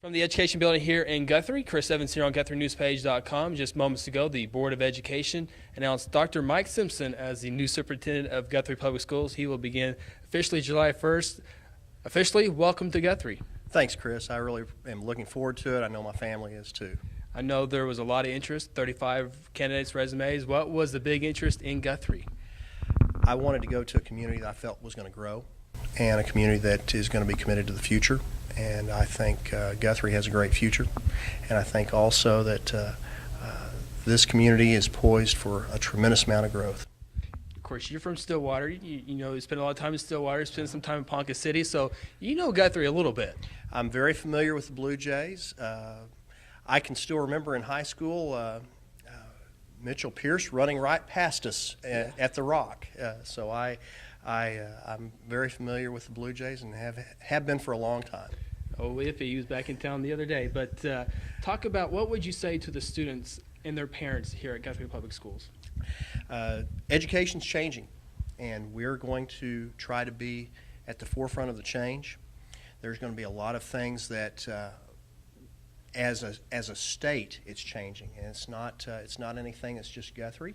From the Education Building here in Guthrie, Chris Evans here on GuthrieNewsPage.com. Just moments ago, the Board of Education announced Dr. Mike Simpson as the new superintendent of Guthrie Public Schools. He will begin officially July 1st. Officially, welcome to Guthrie. Thanks, Chris. I really am looking forward to it. I know my family is too. I know there was a lot of interest, 35 candidates' resumes. What was the big interest in Guthrie? I wanted to go to a community that I felt was going to grow and a community that is going to be committed to the future. And I think Guthrie has a great future. And I think also that this community is poised for a tremendous amount of growth. Of course, you're from Stillwater. You spent a lot of time in Stillwater, spent some time in Ponca City, so you know Guthrie a little bit. I'm very familiar with the Blue Jays. I can still remember in high school Mitchell Pierce running right past us at the Rock. So I'm very familiar with the Blue Jays and have been for a long time. Oh, he was back in town the other day. But talk about what would you say to the students and their parents here at Guthrie Public Schools? Education's changing, and we're going to try to be at the forefront of the change. There's going to be a lot of things that, as a state, it's changing, and it's not anything that's just Guthrie.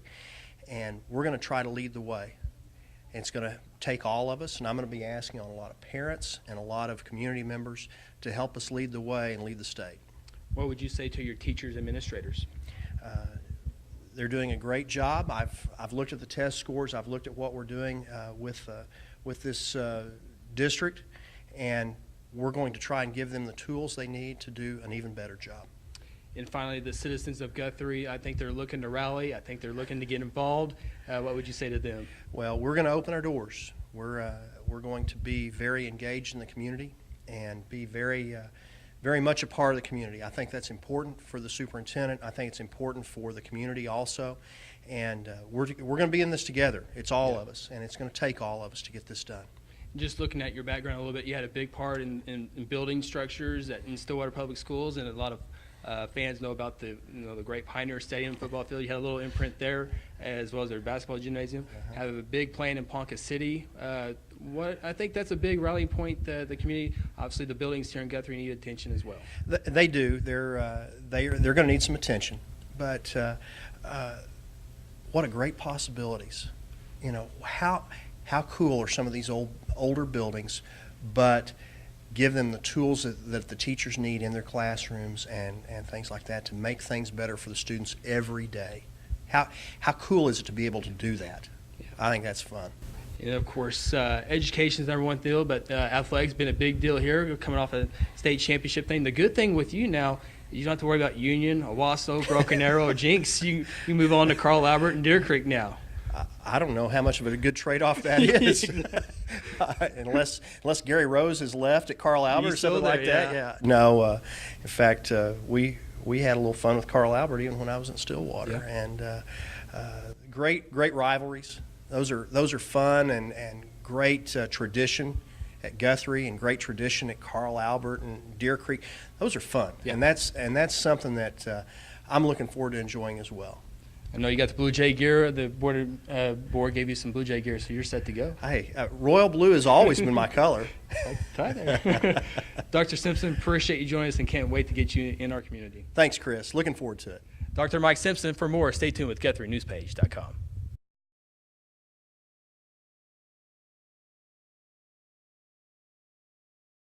And we're going to try to lead the way. And it's going to take all of us, and I'm going to be asking on a lot of parents and a lot of community members to help us lead the way and lead the state. What would you say to your teachers, administrators? They're doing a great job. I've looked at the test scores. I've looked at what we're doing with this district, and we're going to try and give them the tools they need to do an even better job. And finally, the citizens of Guthrie, I think they're looking to rally. I think they're looking to get involved. What would you say to them? Well, we're going to open our doors. We're going to be very engaged in the community and be very much a part of the community. I think that's important for the superintendent. I think it's important for the community also. And we're going to be in this together. It's all of us, and it's going to take all of us to get this done. Just looking at your background a little bit, you had a big part in building structures in Stillwater Public Schools, and a lot of fans know about the great Pioneer Stadium football field. You had a little imprint there, as well as their basketball gymnasium. Have a big plan in Ponca City. I think that's a big rallying point. The community, obviously, the buildings here in Guthrie need attention as well. They do. They're going to need some attention. But what a great possibilities! How cool are some of these older buildings, but give them the tools that the teachers need in their classrooms and things like that to make things better for the students every day. How cool is it to be able to do that? Yeah. I think that's fun. And of course, education is number one deal, but athletics been a big deal here, coming off a state championship thing. The good thing with you now, you don't have to worry about Union, Owasso, Broken Arrow, or Jinx. You move on to Carl Albert and Deer Creek now. I don't know how much of a good trade-off that is, unless Gary Rose has left at Carl Albert or something like that. Yeah. No, in fact, we had a little fun with Carl Albert even when I was in Stillwater, and great rivalries. Those are fun and great tradition at Guthrie and great tradition at Carl Albert and Deer Creek. Those are fun, and that's something that I'm looking forward to enjoying as well. I know you got the Blue Jay gear. The board gave you some Blue Jay gear, so you're set to go. Hey, royal blue has always been my color. Dr. Simpson, appreciate you joining us and can't wait to get you in our community. Thanks, Chris. Looking forward to it. Dr. Mike Simpson, for more, stay tuned with GuthrieNewsPage.com.